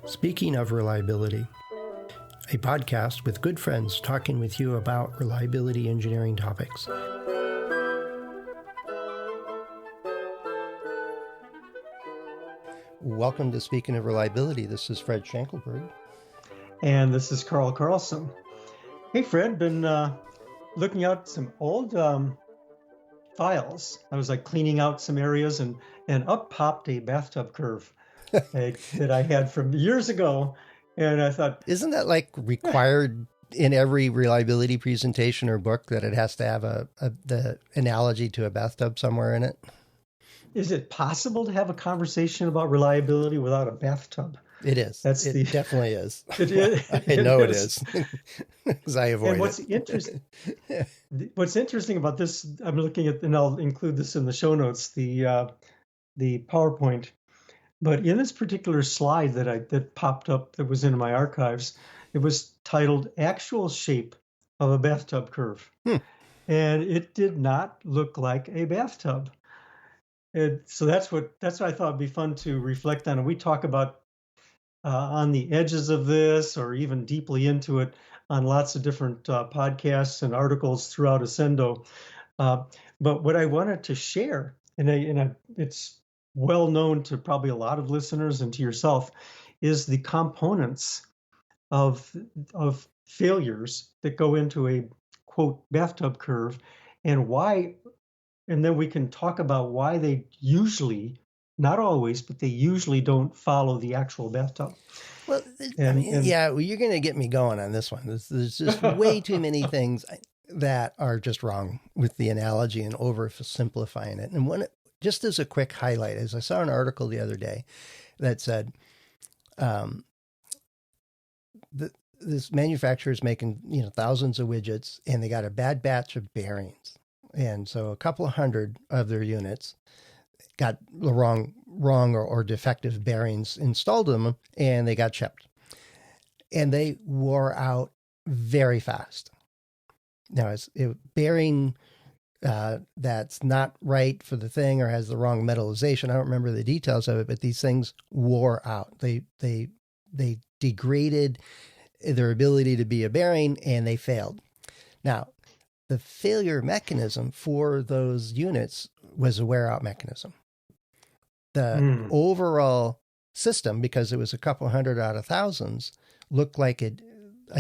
Speaking of reliability, a podcast with good friends talking with you about reliability engineering topics. Welcome to Speaking of Reliability. This is Fred Schenkelberg. And this is Carl Carlson. Hey, Fred, been looking out some old files. I was like cleaning out some areas and up popped a bathtub curve that I had from years ago. And I thought, isn't that like required in every reliability presentation or book that it has to have the analogy to a bathtub somewhere in it? Is it possible to have a conversation about reliability without a bathtub? It is. It definitely is. It is. I know it is. Because I avoid and what's interesting about this, I'm looking at, and I'll include this in the show notes, the PowerPoint. But in this particular slide that popped up that was in my archives, it was titled "Actual Shape of a Bathtub Curve," and it did not look like a bathtub. And so that's what I thought would be fun to reflect on. And we talk about on the edges of this, or even deeply into it, on lots of different podcasts and articles throughout Ascendo. But what I wanted to share, and it's well known to probably a lot of listeners and to yourself, is the components of failures that go into a quote bathtub curve, and why. And then we can talk about why they usually, not always, but they usually don't follow the actual bathtub. Well, you're going to get me going on this one. There's just way too many things that are just wrong with the analogy and oversimplifying it. And just as a quick highlight, as I saw an article the other day that said this manufacturer is making thousands of widgets, and they got a bad batch of bearings. And so a couple of hundred of their units got the wrong or defective bearings installed in them, and they got shipped. And they wore out very fast. Now, it's bearing that's not right for the thing or has the wrong metallization. I don't remember the details of it, but these things wore out. They degraded their ability to be a bearing, and they failed. Now, the failure mechanism for those units was a wear-out mechanism. The overall system, because it was a couple hundred out of thousands, looked like a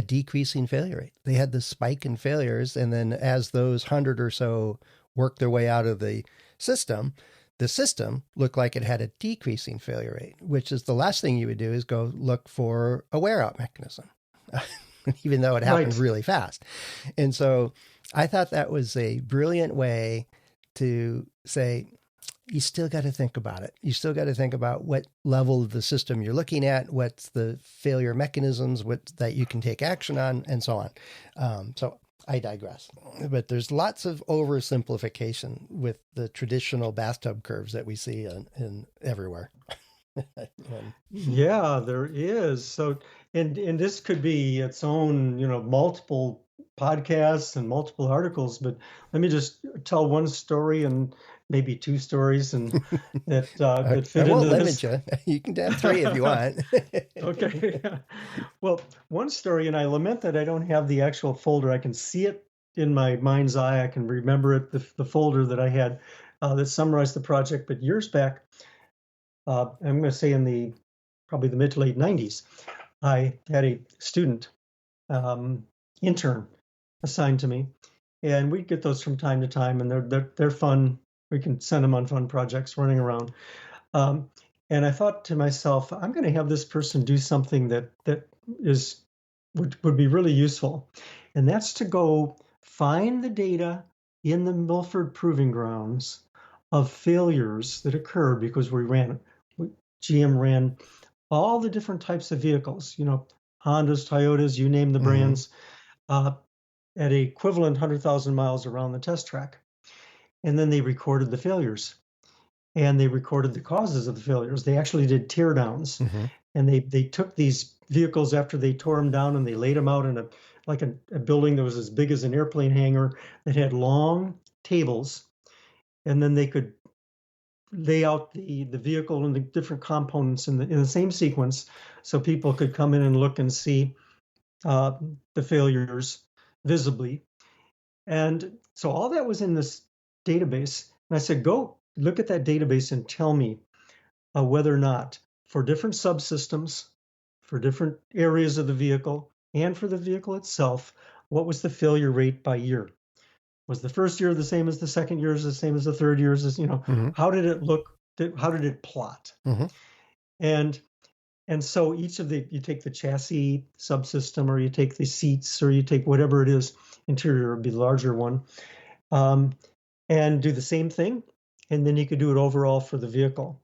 decreasing failure rate. They had this spike in failures, and then as those 100 or so worked their way out of the system looked like it had a decreasing failure rate, which is the last thing you would do is go look for a wear-out mechanism, even though it happened really fast. And so I thought that was a brilliant way to say, you still got to think about it. You still got to think about what level of the system you're looking at, what's the failure mechanisms, that you can take action on, and so on. So I digress. But there's lots of oversimplification with the traditional bathtub curves that we see in everywhere. Yeah, there is. So, and this could be its own, multiple podcasts and multiple articles, but let me just tell one story and maybe two stories and that fit I won't into limit this. you. You can have three if you want. Okay. Well, one story, and I lament that I don't have the actual folder. I can see it in my mind's eye. I can remember it, the folder that I had that summarized the project. But years back, I'm going to say in probably the mid to late 90s, I had a student intern assigned to me, and we get those from time to time, and they're fun. We can send them on fun projects running around. And I thought to myself, I'm going to have this person do something that would be really useful, and that's to go find the data in the Milford Proving Grounds of failures that occurred because GM ran all the different types of vehicles, Hondas, Toyotas, you name the brands, at an equivalent 100,000 miles around the test track. And then they recorded the failures, and they recorded the causes of the failures. They actually did teardowns, and they took these vehicles after they tore them down, and they laid them out in a building that was as big as an airplane hangar that had long tables, and then they could lay out the vehicle and the different components in the same sequence, so people could come in and look and see the failures visibly. And so all that was in this database. And I said, go look at that database and tell me whether or not for different subsystems, for different areas of the vehicle, and for the vehicle itself, what was the failure rate by year? Was the first year the same as the second year, is the same as the third year? Mm-hmm. How did it look? How did it plot? Mm-hmm. And and so each of you take the chassis subsystem, or you take the seats, or you take whatever it is, interior would be the larger one, and do the same thing. And then you could do it overall for the vehicle.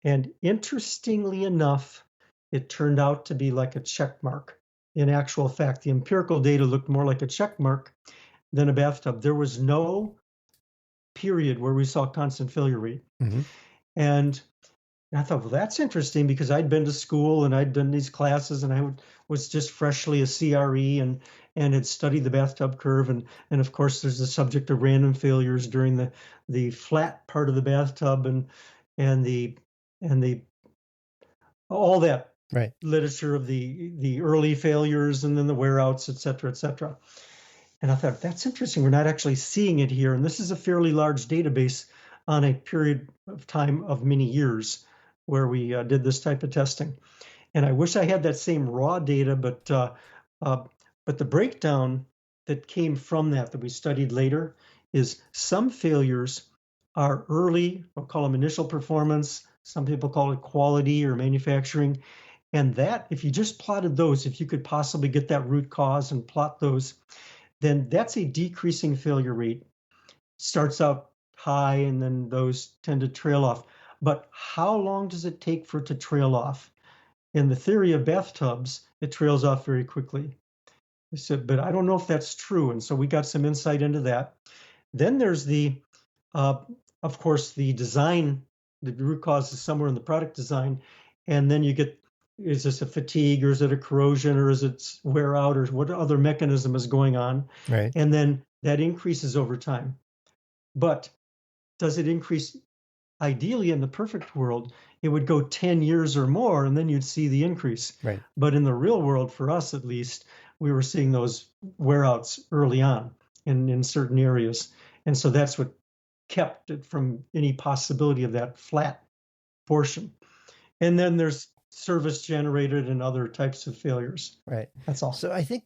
And interestingly enough, it turned out to be like a check mark. In actual fact, the empirical data looked more like a check mark than a bathtub. There was no period where we saw constant failure rate. Mm-hmm. And I thought, well, that's interesting, because I'd been to school and I'd done these classes, and I was just freshly a CRE and had studied the bathtub curve. And of course, there's the subject of random failures during the flat part of the bathtub, and the all that Right. literature of the early failures, and then the wear outs, et cetera, et cetera. And I thought, that's interesting. We're not actually seeing it here. And this is a fairly large database on a period of time of many years where we did this type of testing. And I wish I had that same raw data, but the breakdown that came from that we studied later is some failures are early, we'll call them initial performance. Some people call it quality or manufacturing. And that, if you just plotted those, if you could possibly get that root cause and plot those, then that's a decreasing failure rate. Starts out high, and then those tend to trail off. But how long does it take for it to trail off? In the theory of bathtubs, it trails off very quickly. I said, but I don't know if that's true. And so we got some insight into that. Then there's of course, the design. The root cause is somewhere in the product design. And then you get, is this a fatigue, or is it a corrosion, or is it wear out, or what other mechanism is going on? Right. And then that increases over time. But does it increase? Ideally, in the perfect world, it would go 10 years or more, and then you'd see the increase. Right. But in the real world, for us at least, we were seeing those wear outs early on in certain areas. And so that's what kept it from any possibility of that flat portion. And then there's service generated and other types of failures. Right. That's all. So I think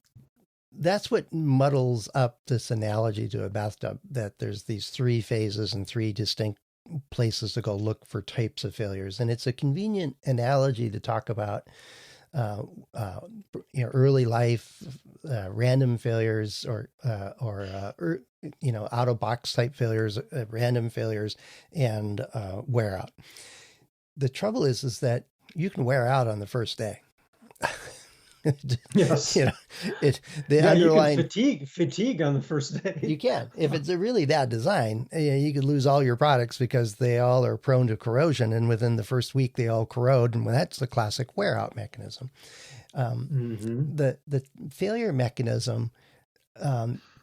that's what muddles up this analogy to a bathtub, that there's these three phases and three distinct places to go look for types of failures. And it's a convenient analogy to talk about early life, random failures, or out of box type failures, random failures, and wear out. The trouble is that you can wear out on the first day. Yes. Underlying, you can fatigue on the first day. You can. If it's a really bad design, you could lose all your products because they all are prone to corrosion, and within the first week they all corrode, and that's the classic wear out mechanism. The failure mechanism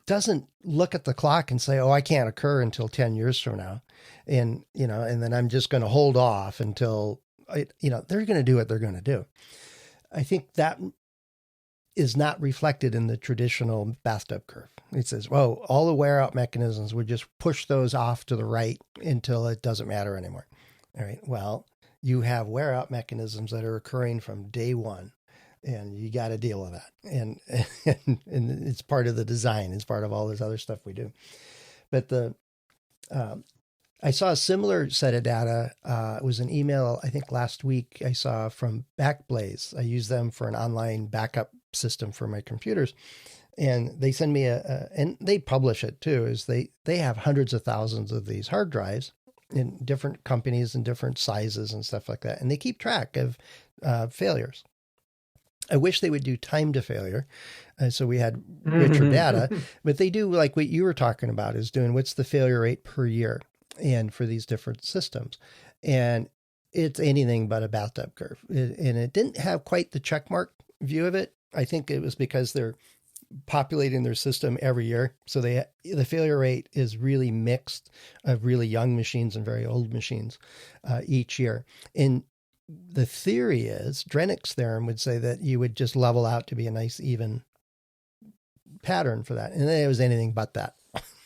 doesn't look at the clock and say, "Oh, I can't occur until 10 years from now," and then I'm just going to hold off until they're going to do what they're going to do. I think that is not reflected in the traditional bathtub curve. It says, well, all the wear out mechanisms would just push those off to the right until it doesn't matter anymore. All right. Well, you have wear out mechanisms that are occurring from day one, and you got to deal with that. And it's part of the design. It's part of all this other stuff we do. But I saw a similar set of data. It was an email, I think last week, I saw from Backblaze. I use them for an online backup system for my computers. And they send me and they publish it too, is they have hundreds of thousands of these hard drives in different companies and different sizes and stuff like that. And they keep track of failures. I wish they would do time to failure. So we had richer data, but they do like what you were talking about, is doing what's the failure rate per year and for these different systems. And it's anything but a bathtub curve. And it didn't have quite the checkmark view of it. I think it was because they're populating their system every year. So the failure rate is really mixed of really young machines and very old machines each year. And the theory is, Drenick's theorem would say that you would just level out to be a nice even pattern for that. And then it was anything but that.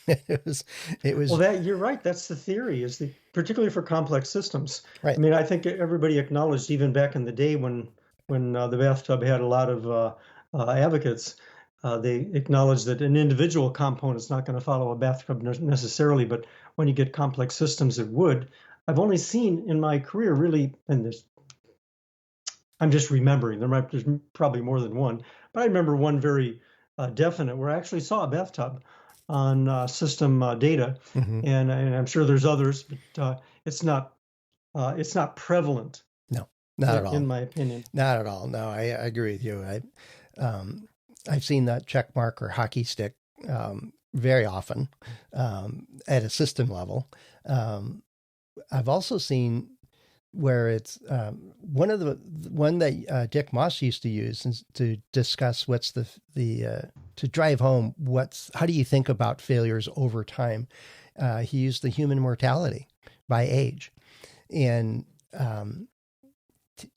it was Well, that you're right. That's the theory, particularly for complex systems. right. I mean, I think everybody acknowledged even back in the day when the bathtub had a lot of advocates, they acknowledged that an individual component is not going to follow a bathtub necessarily, but when you get complex systems, it would. I've only seen in my career really, and I'm just remembering, there's probably more than one, but I remember one very definite where I actually saw a bathtub on system data, and I'm sure there's others, but it's not prevalent. No, not at all. In my opinion, not at all. No, I agree with you. I've seen that check mark or hockey stick very often at a system level. I've also seen where it's one that Dick Moss used to use to discuss what's to drive home how do you think about failures over time. He used the human mortality by age, and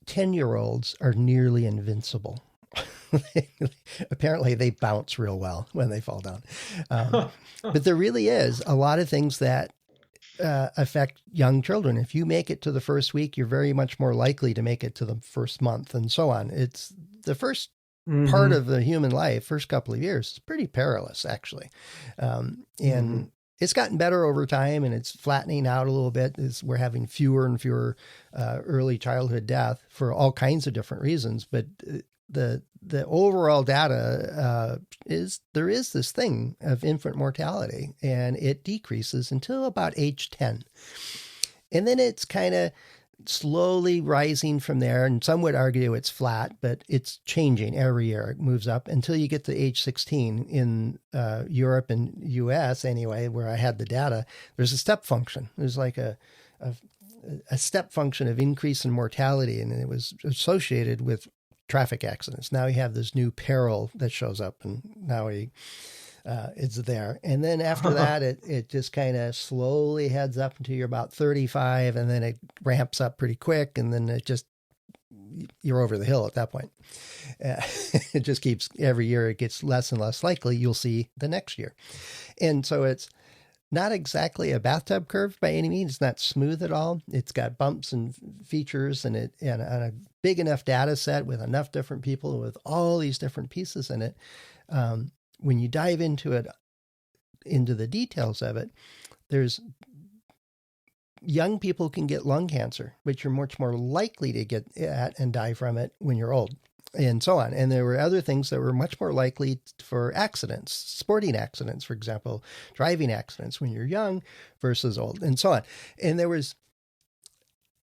10-year-olds are nearly invincible. Apparently they bounce real well when they fall down. But there really is a lot of things that affect young children. If you make it to the first week, you're very much more likely to make it to the first month and so on. It's the first part of the human life, first couple of years, is pretty perilous, actually. And it's gotten better over time, and it's flattening out a little bit. We're having fewer and fewer early childhood death for all kinds of different reasons. But the overall data is there is this thing of infant mortality, and it decreases until about age 10. And then it's kind of slowly rising from there. And some would argue it's flat, but it's changing every year. It moves up until you get to age 16 in Europe and US anyway, where I had the data. There's a step function. There's like a step function of increase in mortality, and it was associated with traffic accidents. Now you have this new peril that shows up, and now it's there. And then after that, it just kind of slowly heads up until you're about 35, and then it ramps up pretty quick, and then you're over the hill at that point. It just keeps, every year it gets less and less likely you'll see the next year. And so it's not exactly a bathtub curve by any means. It's not smooth at all. It's got bumps and features, and a big enough data set with enough different people with all these different pieces in it. When you dive into the details of it, there's young people can get lung cancer, which you're much more likely to get at and die from it when you're old, and so on. And there were other things that were much more likely for accidents, sporting accidents, for example, driving accidents when you're young versus old, and so on. And there was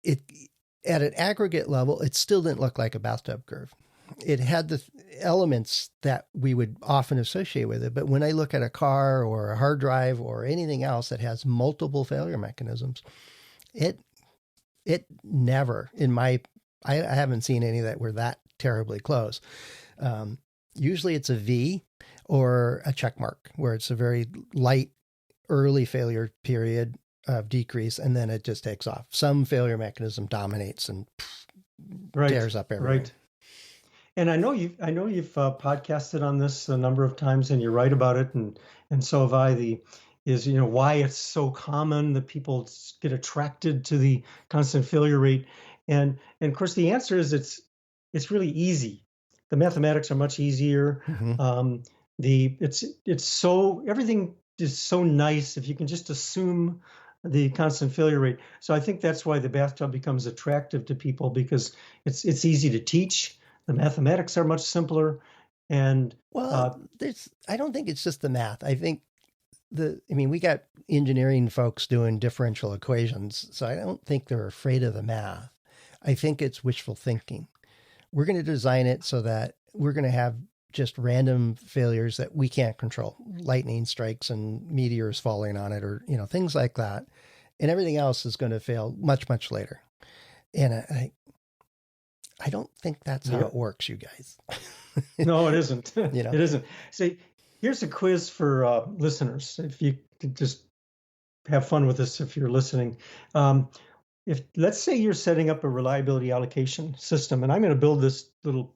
at an aggregate level, it still didn't look like a bathtub curve. It had the elements that we would often associate with it. But when I look at a car or a hard drive or anything else that has multiple failure mechanisms, it never, I haven't seen any that were that terribly close. Usually it's a V or a check mark, where it's a very light early failure period of decrease, and then it just takes off. Some failure mechanism dominates and tears up everything. Right. And I know you've podcasted on this a number of times, and you write about it, and so have I. Why it's so common that people get attracted to the constant failure rate, and of course the answer is it's really easy. The mathematics are much easier. Everything is so nice if you can just assume the constant failure rate. So I think that's why the bathtub becomes attractive to people, because it's easy to teach. The mathematics are much simpler, and I don't think it's just the math. I think we got engineering folks doing differential equations, so I don't think they're afraid of the math. I think it's wishful thinking. We're going to design it so that we're going to have just random failures that we can't control, lightning strikes and meteors falling on it, or things like that, and everything else is going to fail much, much later. And I don't think that's how it works, you guys. No, it isn't. You know. It isn't. See, here's a quiz for listeners. If you could just have fun with this, if you're listening. Um, if let's say you're setting up a reliability allocation system, and I'm going to build this little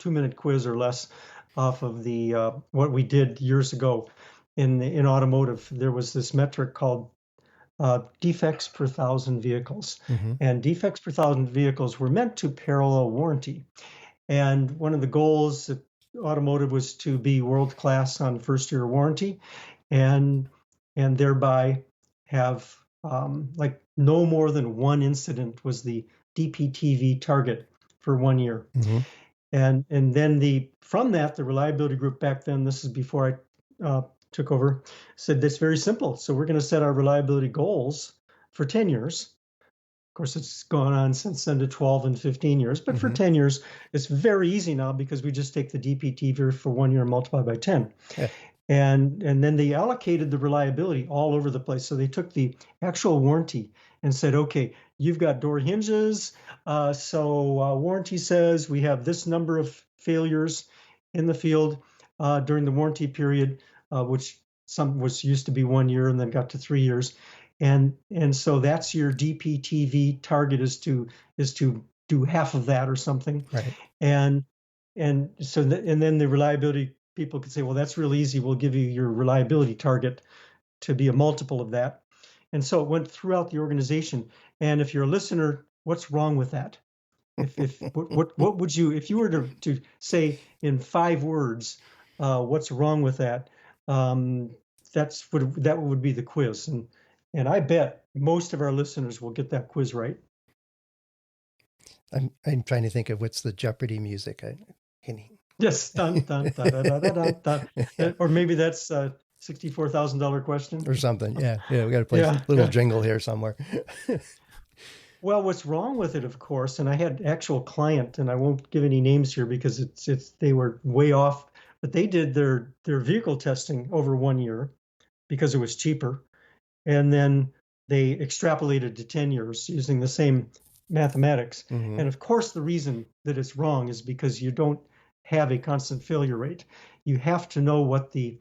2-minute quiz or less off of the what we did years ago in automotive. There was this metric called defects per thousand vehicles, and defects per thousand vehicles were meant to parallel warranty. And one of the goals at automotive was to be world class on first year warranty, and thereby have like no more than one incident was the DPTV target for 1 year. And then from that, the reliability group back then, this is before I took over, said that's very simple. So we're going to set our reliability goals for 10 years. Of course, it's gone on since then to 12 and 15 years, but for 10 years, it's very easy now because we just take the DPTV for 1 year and multiply by 10. Yeah. And then they allocated the reliability all over the place. So they took the actual warranty and said, okay, you've got door hinges. So warranty says we have this number of failures in the field during the warranty period, which some was used to be 1 year and then got to 3 years. And so that's your DPTV target is to do half of that or something. Right. And so and then the reliability people could say, well, that's real easy. We'll give you your reliability target to be a multiple of that. And so it went throughout the organization. And if you're a listener, what's wrong with that? If what would you, if you were to say in 5 words, what's wrong with that? That would be the quiz. And I bet most of our listeners will get that quiz right. I'm trying to think of what's the Jeopardy music. Yes, dun, dun, dun, dun, dun, dun, dun. Yeah. Or maybe that's a $64,000 question or something. Yeah, we got to play a little jingle here somewhere. Well, what's wrong with it, of course, and I had actual client, and I won't give any names here because they were way off, but they did their vehicle testing over 1 year because it was cheaper. And then they extrapolated to 10 years using the same mathematics. And of course, the reason that it's wrong is because you don't have a constant failure rate. You have to know what the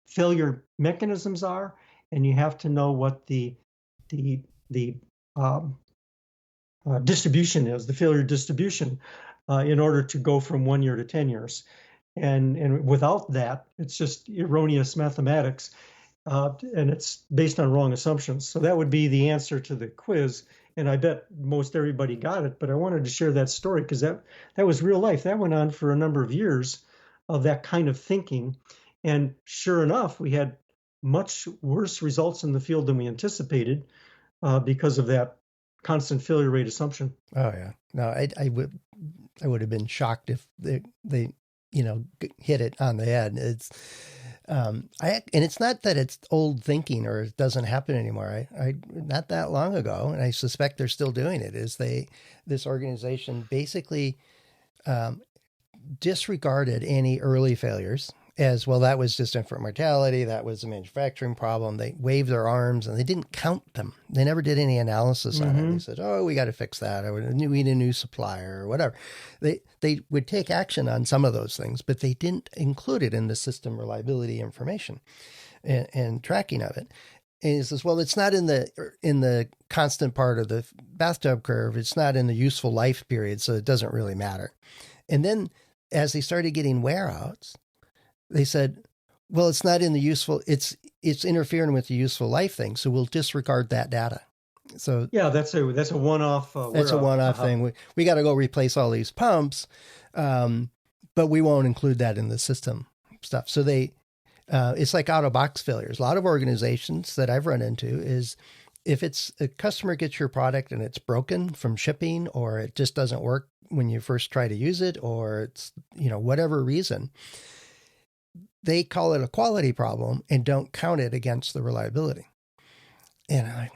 failure mechanisms are, and you have to know what the distribution is, the failure distribution, in order to go from 1 year to 10 years. And without that, it's just erroneous mathematics. And it's based on wrong assumptions. So that would be the answer to the quiz. And I bet most everybody got it, but I wanted to share that story because that was real life. That went on for a number of years of that kind of thinking. And sure enough, we had much worse results in the field than we anticipated because of that constant failure rate assumption. Oh yeah. No, I would have been shocked if they hit it on the head. It's and it's not that it's old thinking or it doesn't happen anymore. I not that long ago, and I suspect they're still doing it, is this organization basically disregarded any early failures as well. That was just infant mortality. That was a manufacturing problem. They waved their arms and they didn't count them. They never did any analysis on it. They said, oh, we got to fix that. Or we need a new supplier or whatever. They would take action on some of those things, but they didn't include it in the system reliability information and tracking of it. And he says, well, it's not in the constant part of the bathtub curve. It's not in the useful life period, so it doesn't really matter. And then as they started getting wear outs, they said, well, it's not in the useful, it's interfering with the useful life thing. So we'll disregard that data. So yeah, that's a one-off. That's a one-off thing. We got to go replace all these pumps, but we won't include that in the system stuff. So it's like out-of-box failures. A lot of organizations that I've run into is if it's a customer gets your product and it's broken from shipping, or it just doesn't work when you first try to use it, or it's, whatever reason, they call it a quality problem and don't count it against the reliability. And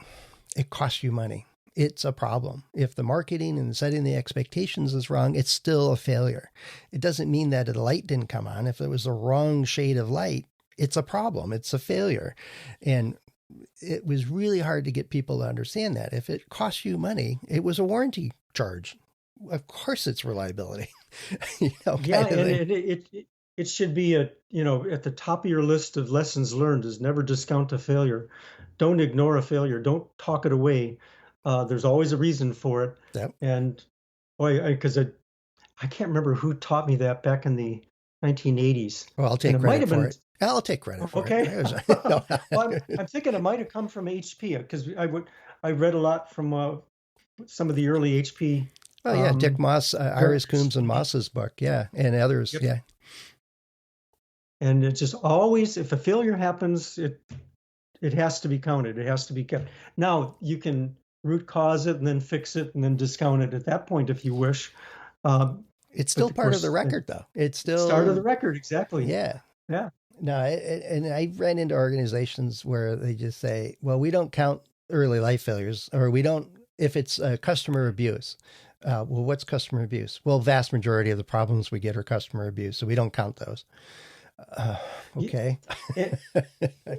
it costs you money. It's a problem. If the marketing and setting the expectations is wrong, it's still a failure. It doesn't mean that the light didn't come on. If it was the wrong shade of light, it's a problem. It's a failure. And it was really hard to get people to understand that. If it costs you money, it was a warranty charge. of course it's reliability. Yeah, Kind of and thing. it should be at the top of your list of lessons learned is never discount a failure. Don't ignore a failure. Don't talk it away. There's always a reason for it. Yep. And boy, because I can't remember who taught me that back in the 1980s, Well, I'll and take it might credit have for been it. I'll take credit for okay. it. No. Well, I'm thinking it might have come from HP because I read a lot from some of the early HP. Oh yeah, Dick Moss, Iris Directors. Coombs and Moss's book, yeah, and others, Yep. yeah. And it's just always, if a failure happens, it has to be counted. It has to be kept. Now you can root cause it and then fix it and then discount it at that point if you wish. It's But still of part of the course, record, though. It's start of the still, record, exactly. yeah. Yeah. No, and I ran into organizations where they just say, well, we don't count early life failures, or we don't, if it's customer abuse. Well, what's customer abuse? Well, vast majority of the problems we get are customer abuse, so we don't count those. Okay.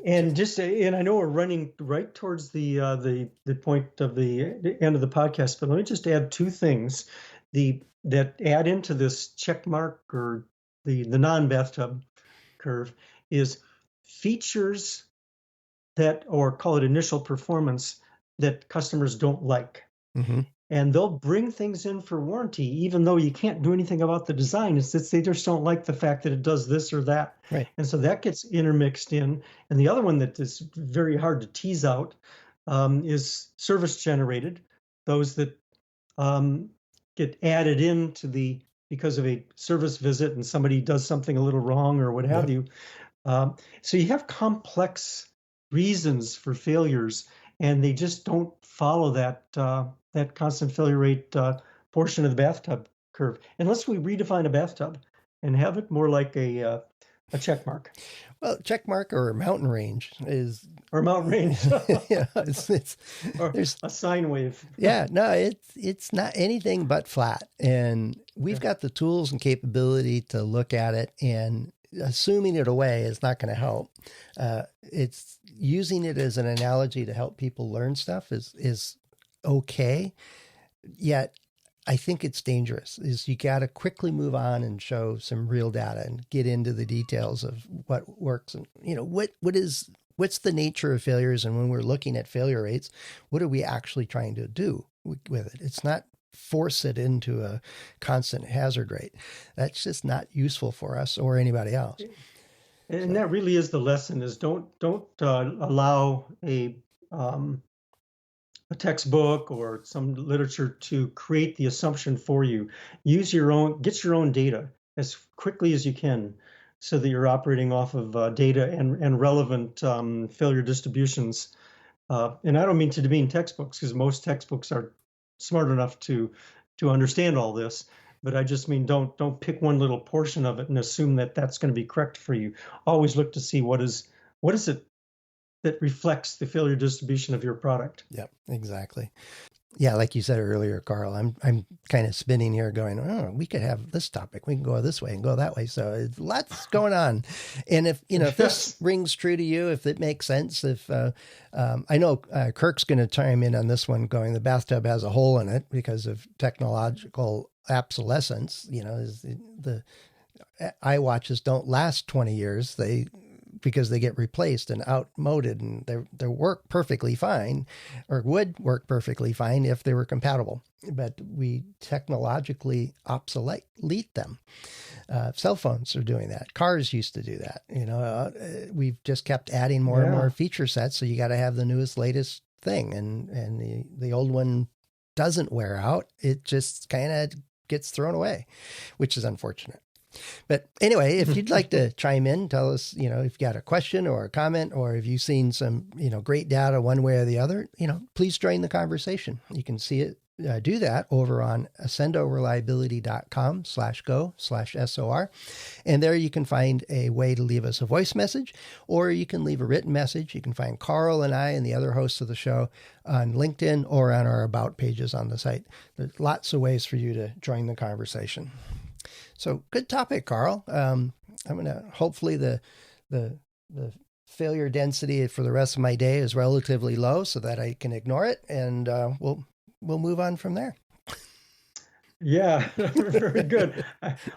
And I know we're running right towards the point of the end of the podcast, but let me just add two things that add into this check mark or the non-bathtub curve is features that, or call it initial performance, that customers don't like. Mm-hmm. And they'll bring things in for warranty, even though you can't do anything about the design. It's that they just don't like the fact that it does this or that. Right. And so that gets intermixed in. And the other one that is very hard to tease out is service generated, those that get added into because of a service visit and somebody does something a little wrong or what have you. So you have complex reasons for failures, and they just don't follow that constant failure rate portion of the bathtub curve, unless we redefine a bathtub and have it more like a check mark. Well, check mark or mountain range is, or mountain range. yeah, it's or there's a sine wave. yeah, no, it's not anything but flat, and we've got the tools and capability to look at it, and assuming it away is not going to help. It's using it as an analogy to help people learn stuff is okay. Yet I think it's dangerous. Is you got to quickly move on and show some real data and get into the details of what works, and what's the nature of failures, and when we're looking at failure rates, what are we actually trying to do with it? It's not force it into a constant hazard rate. That's just not useful for us or anybody else. And that really is the lesson: is don't allow a textbook or some literature to create the assumption for you. Get your own data as quickly as you can, so that you're operating off of data and relevant failure distributions. And I don't mean to demean textbooks, because most textbooks are smart enough to understand all this. But I just mean don't pick one little portion of it and assume that that's going to be correct for you. Always look to see what is it that reflects the failure distribution of your product. Yep, exactly. Yeah, like you said earlier, Carl, I'm kind of spinning here going, oh, we could have this topic. We can go this way and go that way. So it's lots going on. And if this rings true to you, if it makes sense, if I know Kirk's going to chime in on this one going, the bathtub has a hole in it because of technological obsolescence. The iWatches don't last 20 years. Because they get replaced and outmoded, and they work perfectly fine, or would work perfectly fine if they were compatible. But we technologically obsolete them. Cell phones are doing that. Cars used to do that. We've just kept adding more and more feature sets, so you got to have the newest, latest thing, and the old one doesn't wear out. It just kind of gets thrown away, which is unfortunate. But anyway, if you'd like to chime in, tell us, if you've got a question or a comment, or if you've seen some, great data one way or the other, please join the conversation. You can see it, do that over on accendoreliability.com/go/SOR. And there you can find a way to leave us a voice message, or you can leave a written message. You can find Carl and I and the other hosts of the show on LinkedIn or on our About pages on the site. There's lots of ways for you to join the conversation. So good topic, Carl. I'm going to, hopefully the failure density for the rest of my day is relatively low so that I can ignore it, and we'll move on from there. Yeah, very good.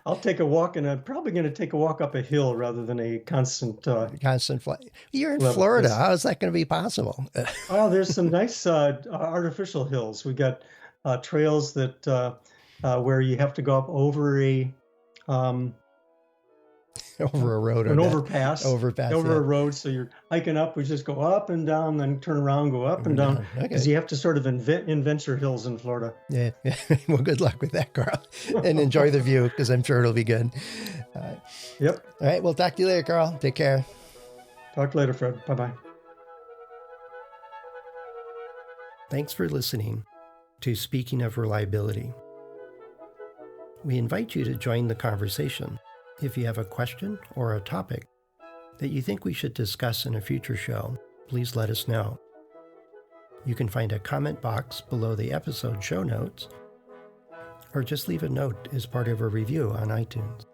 I'll take a walk, and I'm probably going to take a walk up a hill rather than a constant Constant flight. You're in level. Florida. Because How is that going to be possible? there's some nice artificial hills. We got trails that where you have to go up over a um, Over a road, I an bet. overpass, Overpass, over yeah. a road. So you're hiking up. We just go up and down, then turn around, go up and down, because Okay. you have to sort of invent your hills in Florida. Yeah. Well, good luck with that, Carl. And enjoy the view, because I'm sure it'll be good. Yep. All right. We'll talk to you later, Carl. Take care. Talk later, Fred. Bye-bye. Thanks for listening to Speaking of Reliability. We invite you to join the conversation. If you have a question or a topic that you think we should discuss in a future show, please let us know. You can find a comment box below the episode show notes, or just leave a note as part of a review on iTunes.